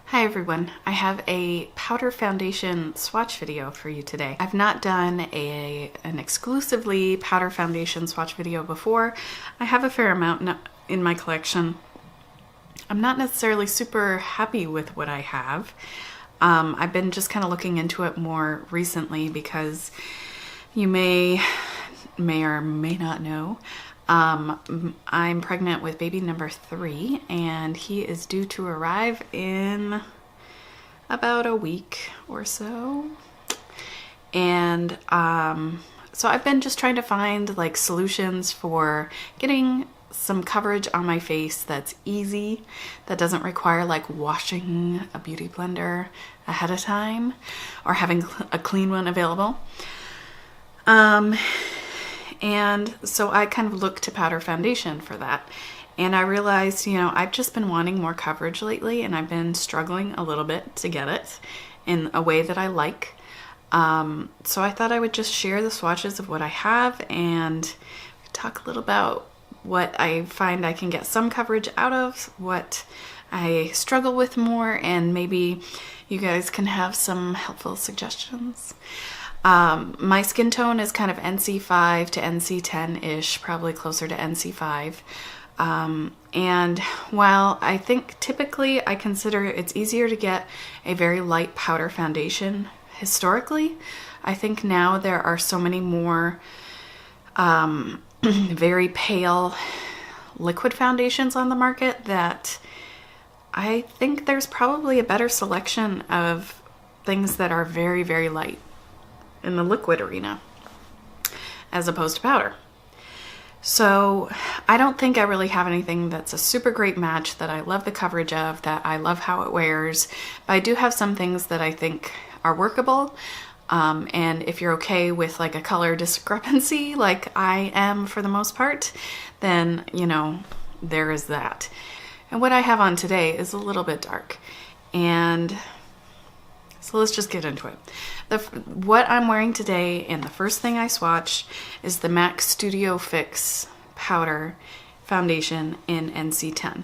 Hi everyone, I have a powder foundation swatch video for you today. I've not done an exclusively powder foundation swatch video before. I have a fair amount in my collection. I'm not necessarily super happy with what I have. I've been just kind of looking into it more recently because you may or may not know, I'm pregnant with baby number 3 and he is due to arrive in about a week or so. And so I've been just trying to find like solutions for getting some coverage on my face that's easy, that doesn't require like washing a beauty blender ahead of time or having a clean one available. And so I kind of looked to powder foundation for that. And I realized, I've just been wanting more coverage lately and I've been struggling a little bit to get it in a way that I like. So I thought I would just share the swatches of what I have and talk a little about what I find I can get some coverage out of, what I struggle with more, and maybe you guys can have some helpful suggestions. My skin tone is kind of NC5 to NC10-ish, probably closer to NC5. And while I think typically I consider it's easier to get a very light powder foundation historically, I think now there are so many more very pale liquid foundations on the market that I think there's probably a better selection of things that are very, very light in the liquid arena as opposed to powder. So I don't think I really have anything that's a super great match that I love the coverage of, that I love how it wears, but I do have some things that I think are workable. And if you're okay with like a color discrepancy like I am for the most part, then there is that. And what I have on today is a little bit dark, and so let's just get into it. What I'm wearing today, and the first thing I swatched, is the MAC Studio Fix Powder Foundation in NC10.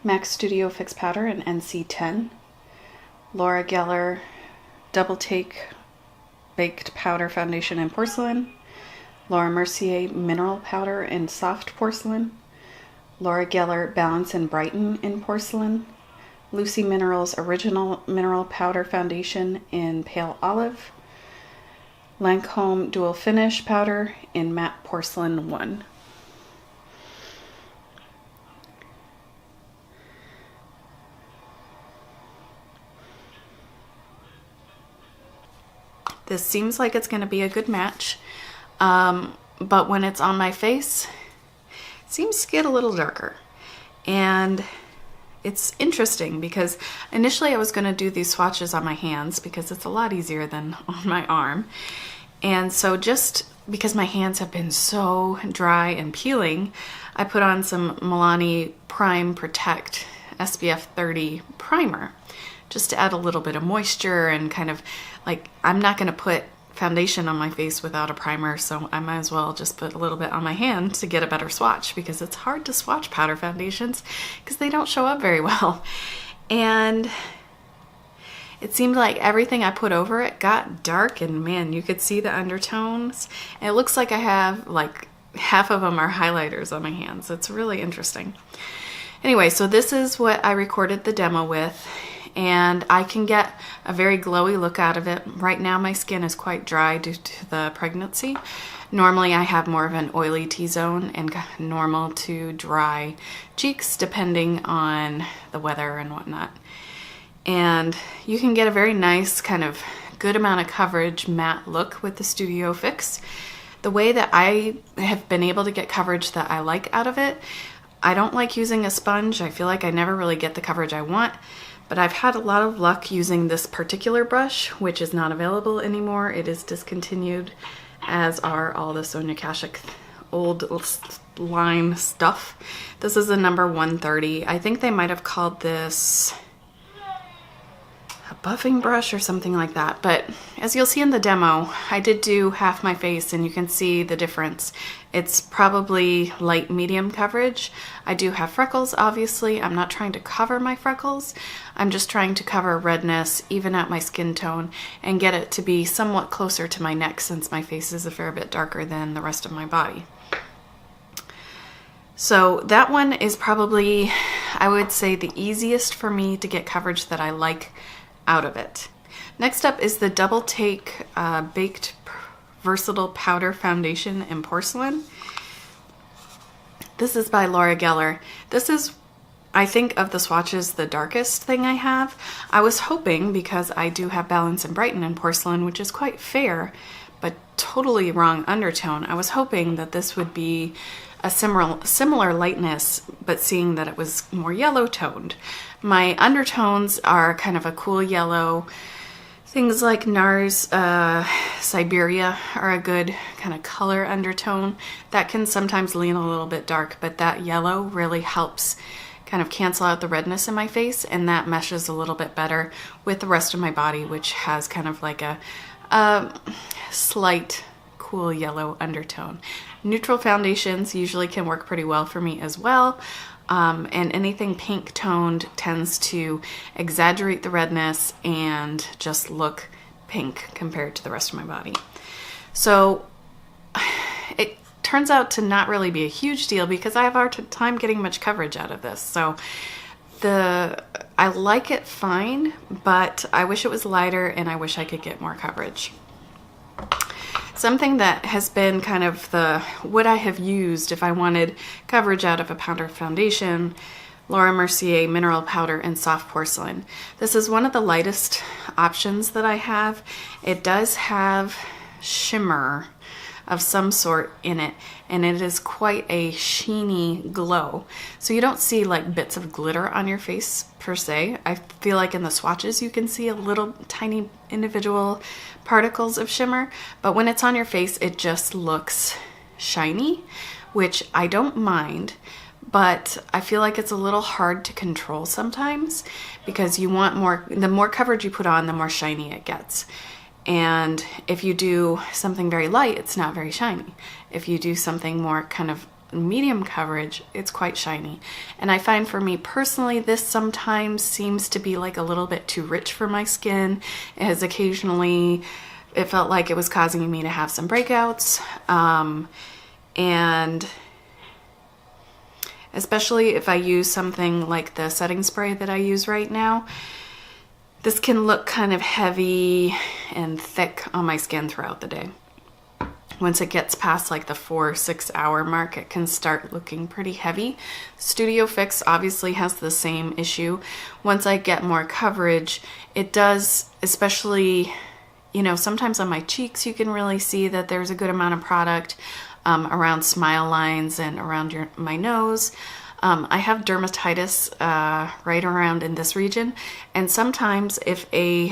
MAC Studio Fix Powder in NC10. Laura Geller Double Take Baked Powder Foundation in Porcelain. Laura Mercier Mineral Powder in Soft Porcelain. Laura Geller Balance-N-Brighten in Porcelain. Lucy Minerals Original Mineral Powder Foundation in Pale Olive. Lancome Dual Finish Powder in Matte Porcelain 1. This seems like it's going to be a good match, but when it's on my face, it seems to get a little darker. And it's interesting because initially I was going to do these swatches on my hands because it's a lot easier than on my arm. And so just because my hands have been so dry and peeling, I put on some Milani Prime Protect SPF 30 primer just to add a little bit of moisture and kind of like, I'm not going to put foundation on my face without a primer, so I might as well just put a little bit on my hand to get a better swatch, because it's hard to swatch powder foundations because they don't show up very well. And it seemed like everything I put over it got dark, and man, you could see the undertones. And it looks like I have like half of them are highlighters on my hands. It's really interesting. Anyway, so this is what I recorded the demo with, and I can get a very glowy look out of it. Right now my skin is quite dry due to the pregnancy. Normally I have more of an oily T-zone and normal to dry cheeks depending on the weather and whatnot. And you can get a very nice kind of good amount of coverage matte look with the Studio Fix. The way that I have been able to get coverage that I like out of it, I don't like using a sponge. I feel like I never really get the coverage I want. But I've had a lot of luck using this particular brush, which is not available anymore. It is discontinued, as are all the Sonia Kashuk old line stuff. This is a number 130. I think they might have called this, a buffing brush or something like that. But as you'll see in the demo, I did do half my face and you can see the difference. It's probably light medium coverage. I do have freckles, obviously. I'm not trying to cover my freckles. I'm just trying to cover redness, even out my skin tone, and get it to be somewhat closer to my neck since my face is a fair bit darker than the rest of my body. So that one is probably, I would say, the easiest for me to get coverage that I like out of it. Next up is the Double Take Baked Versatile Powder Foundation in Porcelain. This is by Laura Geller. This is, I think, of the swatches, the darkest thing I have. I was hoping, because I do have Balance-N-Brighten in Porcelain, which is quite fair, but totally wrong undertone. I was hoping that this would be a similar lightness, but seeing that it was more yellow toned. My undertones are kind of a cool yellow. Things like NARS Siberia are a good kind of color undertone. That can sometimes lean a little bit dark, but that yellow really helps kind of cancel out the redness in my face, and that meshes a little bit better with the rest of my body, which has kind of like a slight cool yellow undertone. Neutral foundations usually can work pretty well for me as well. And anything pink toned tends to exaggerate the redness and just look pink compared to the rest of my body. So it turns out to not really be a huge deal because I have a hard time getting much coverage out of this. So I like it fine, but I wish it was lighter and I wish I could get more coverage. Something that has been kind of what I have used if I wanted coverage out of a powder foundation, Laura Mercier Mineral Powder in Soft Porcelain. This is one of the lightest options that I have. It does have shimmer of some sort in it, and it is quite a sheeny glow. So you don't see like bits of glitter on your face per se. I feel like in the swatches you can see a little tiny individual particles of shimmer, but when it's on your face it just looks shiny, which I don't mind, but I feel like it's a little hard to control sometimes because you want more, the more coverage you put on, the more shiny it gets. And if you do something very light, it's not very shiny. If you do something more kind of medium coverage, it's quite shiny. And I find for me personally, this sometimes seems to be like a little bit too rich for my skin. It has occasionally, it felt like it was causing me to have some breakouts. And especially if I use something like the setting spray that I use right now, this can look kind of heavy and thick on my skin throughout the day. Once it gets past like the 4-6 hour mark, it can start looking pretty heavy. Studio Fix obviously has the same issue. Once I get more coverage, it does, especially, you know, sometimes on my cheeks you can really see that there's a good amount of product around smile lines and around my nose. I have dermatitis right around in this region, and sometimes if a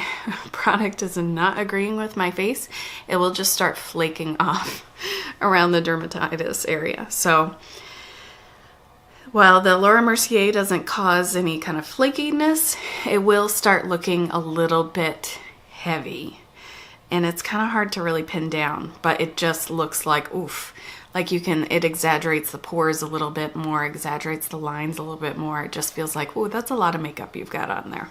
product is not agreeing with my face, it will just start flaking off around the dermatitis area. So while the Laura Mercier doesn't cause any kind of flakiness, it will start looking a little bit heavy, and it's kind of hard to really pin down, but it just looks like oof. Like it exaggerates the pores a little bit more, exaggerates the lines a little bit more. It just feels like, oh, that's a lot of makeup you've got on there.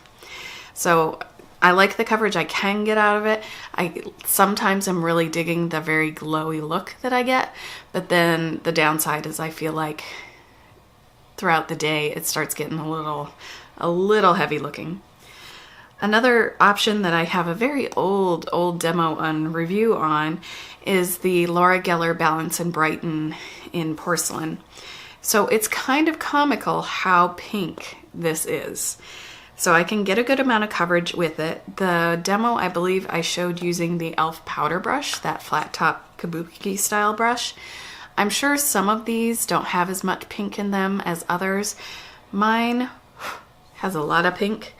So I like the coverage I can get out of it. I sometimes am really digging the very glowy look that I get, but then the downside is I feel like throughout the day it starts getting a little heavy looking. Another option that I have a very old demo and review on is the Laura Geller Balance-N-Brighten in Porcelain. So it's kind of comical how pink this is. So I can get a good amount of coverage with it. The demo, I believe I showed using the e.l.f. powder brush, that flat top kabuki style brush. I'm sure some of these don't have as much pink in them as others. Mine has a lot of pink.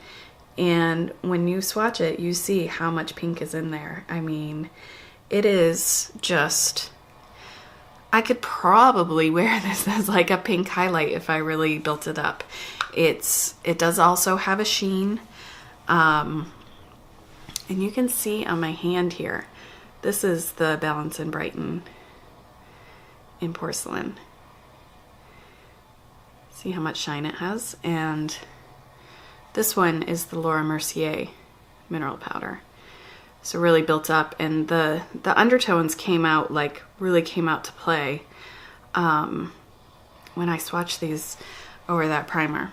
And when you swatch it, you see how much pink is in there. I mean, it is just, I could probably wear this as like a pink highlight if I really built it up. It does also have a sheen. And you can see on my hand here, this is the Balance-N-Brighten in Porcelain. See how much shine it has? And this one is the Laura Mercier mineral powder. So really built up, and the undertones came out, like really came out to play when I swatched these over that primer.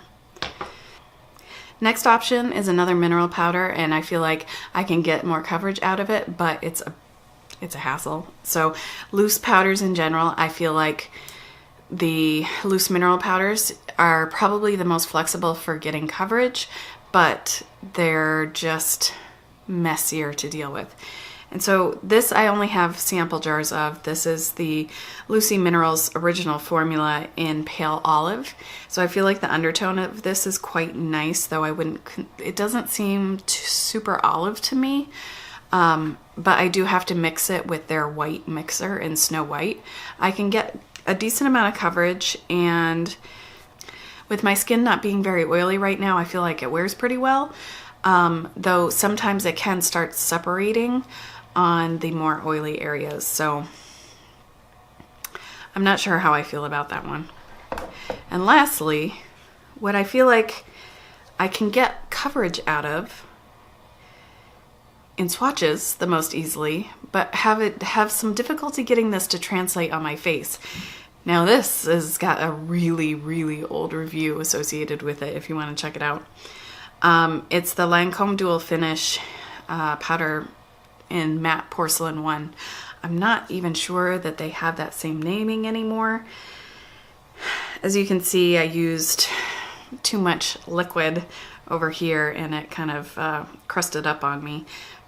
Next option is another mineral powder, and I feel like I can get more coverage out of it, but it's a hassle. So loose powders in general, I feel like the loose mineral powders are probably the most flexible for getting coverage, but they're just messier to deal with. And so this I only have sample jars of. This is the Lucy Minerals original formula in Pale Olive. So I feel like the undertone of this is quite nice, though it doesn't seem super olive to me. But I do have to mix it with their white mixer in Snow White. I can get a decent amount of coverage, and with my skin not being very oily right now, I feel like it wears pretty well. Though sometimes it can start separating on the more oily areas. So I'm not sure how I feel about that one. And lastly, what I feel like I can get coverage out of in swatches the most easily, but have some difficulty getting this to translate on my face. Now this has got a really, really old review associated with it if you want to check it out. It's the Lancome Dual Finish powder in Matte Porcelain 1. I'm not even sure that they have that same naming anymore. As you can see, I used too much liquid over here and it kind of crusted up on me.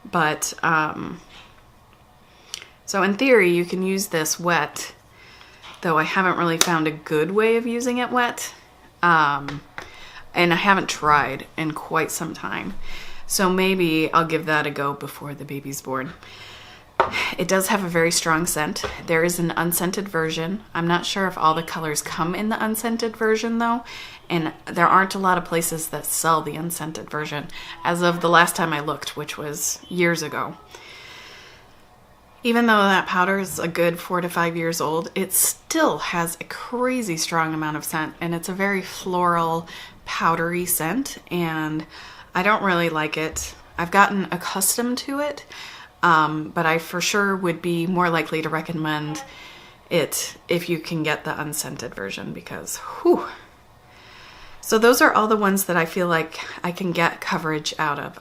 But so in theory you can use this wet, though I haven't really found a good way of using it wet. And I haven't tried in quite some time. So maybe I'll give that a go before the baby's born. It does have a very strong scent. There is an unscented version. I'm not sure if all the colors come in the unscented version though, and there aren't a lot of places that sell the unscented version as of the last time I looked, which was years ago. Even though that powder is a good 4 to 5 years old, it still has a crazy strong amount of scent, and it's a very floral, powdery scent, and I don't really like it. I've gotten accustomed to it, but I for sure would be more likely to recommend it if you can get the unscented version, because whew. So those are all the ones that I feel like I can get coverage out of.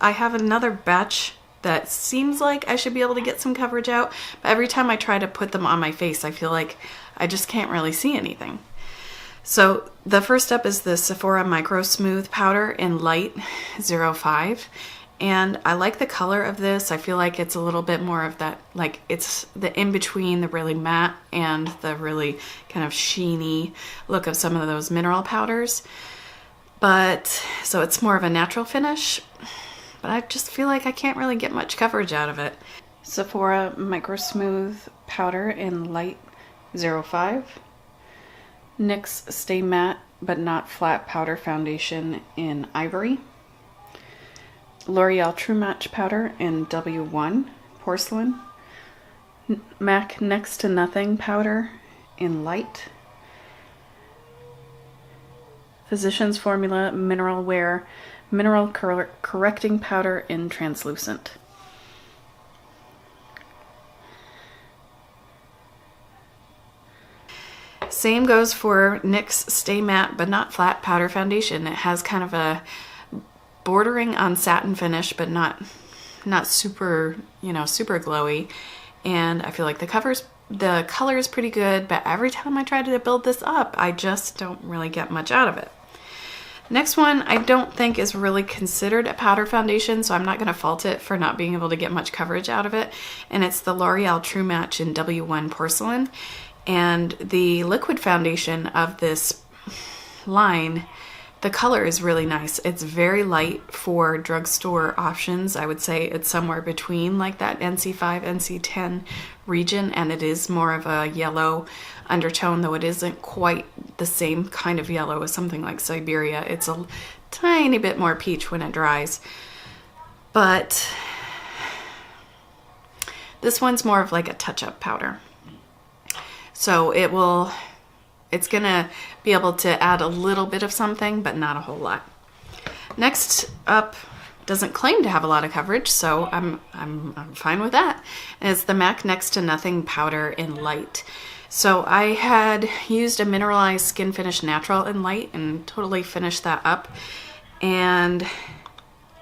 I have another batch that seems like I should be able to get some coverage out, but every time I try to put them on my face, I feel like I just can't really see anything. So the first up is the Sephora MicroSmooth powder in Light 05. And I like the color of this. I feel like it's a little bit more of that, like it's the in-between the really matte and the really kind of sheeny look of some of those mineral powders. But, so it's more of a natural finish, but I just feel like I can't really get much coverage out of it. Sephora MicroSmooth powder in Light 05. NYX Stay Matte But Not Flat powder foundation in Ivory. L'Oreal True Match powder in W1 Porcelain. MAC Next to Nothing powder in Light. Physicians Formula Mineral Wear Mineral Correcting powder in Translucent. Same goes for NYX Stay Matte But Not Flat powder foundation. It has kind of a bordering on satin finish, but not super, super glowy. And I feel like the color is pretty good, but every time I try to build this up, I just don't really get much out of it. Next one I don't think is really considered a powder foundation, so I'm not going to fault it for not being able to get much coverage out of it. And it's the L'Oreal True Match in W1 Porcelain. And the liquid foundation of this line, the color is really nice. It's very light for drugstore options. I would say it's somewhere between like that NC5, NC10 region, and it is more of a yellow undertone, though it isn't quite the same kind of yellow as something like Siberia. It's a tiny bit more peach when it dries. But This one's more of like a touch-up powder. So it's gonna be able to add a little bit of something, but not a whole lot. Next up, doesn't claim to have a lot of coverage, so I'm fine with that. And it's the MAC Next to Nothing Powder in Light. So I had used a mineralized skin finish natural in light and totally finished that up. And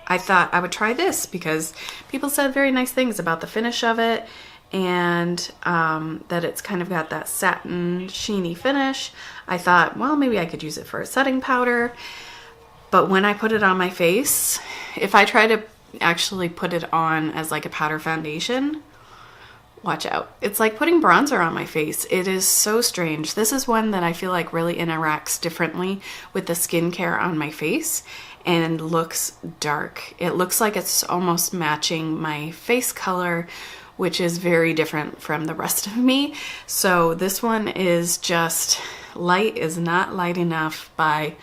I thought I would try this because people said very nice things about the finish of it, and that it's kind of got that satin sheeny finish. I thought, well, maybe I could use it for a setting powder. But when I put it on my face, if I try to actually put it on as like a powder foundation, watch out. It's like putting bronzer on my face. It is so strange. This is one that I feel like really interacts differently with the skincare on my face and looks dark. It looks like it's almost matching my face color, which is very different from the rest of me. So this one is just light is not light enough by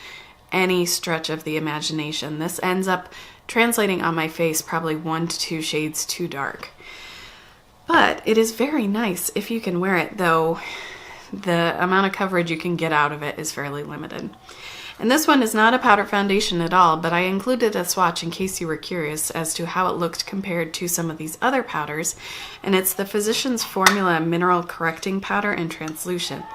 any stretch of the imagination. This ends up translating on my face probably 1 to 2 shades too dark. But it is very nice if you can wear it, though the amount of coverage you can get out of it is fairly limited. And this one is not a powder foundation at all, but I included a swatch in case you were curious as to how it looked compared to some of these other powders. And it's the Physicians Formula Mineral Correcting Powder in Translucent.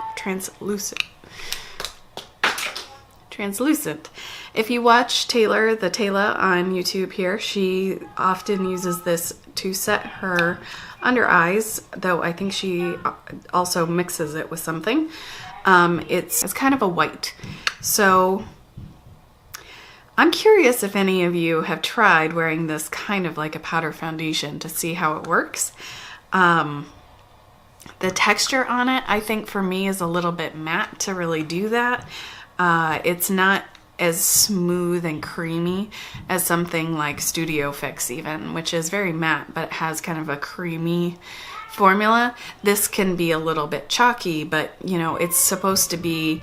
If you watch Taylor on YouTube here, she often uses this to set her under eyes, though I think she also mixes it with something. It's kind of a white. So I'm curious if any of you have tried wearing this kind of like a powder foundation to see how it works. The texture on it, I think for me, is a little bit matte to really do that. It's not as smooth and creamy as something like Studio Fix even, which is very matte, but it has kind of a creamy formula. This can be a little bit chalky, but you know, it's supposed to be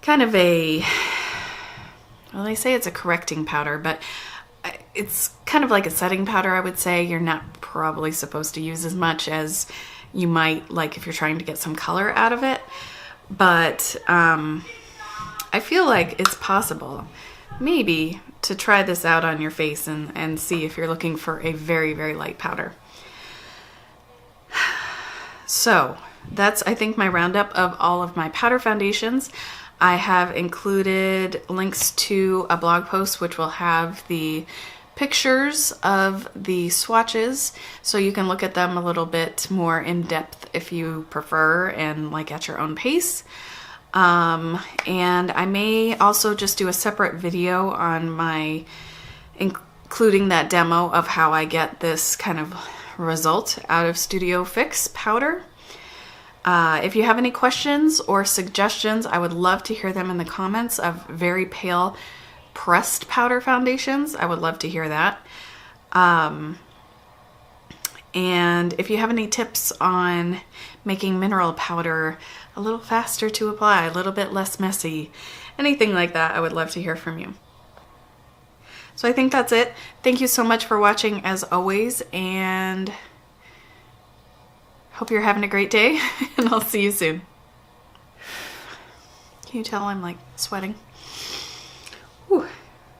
kind of a, well, they say it's a correcting powder, but it's kind of like a setting powder, I would say. You're not probably supposed to use as much as you might like if you're trying to get some color out of it. But I feel like it's possible maybe to try this out on your face and see if you're looking for a very, very light powder. So that's, I think, my roundup of all of my powder foundations. I have included links to a blog post which will have the pictures of the swatches, so you can look at them a little bit more in depth if you prefer and like at your own pace. And I may also just do a separate video on my, including that demo of how I get this kind of result out of Studio Fix powder. If you have any questions or suggestions, I would love to hear them in the comments of very pale pressed powder foundations. I would love to hear that. And if you have any tips on making mineral powder a little faster to apply, a little bit less messy, anything like that, I would love to hear from you. So I think that's it. Thank you so much for watching as always, and hope you're having a great day, and I'll see you soon. Can you tell I'm like sweating?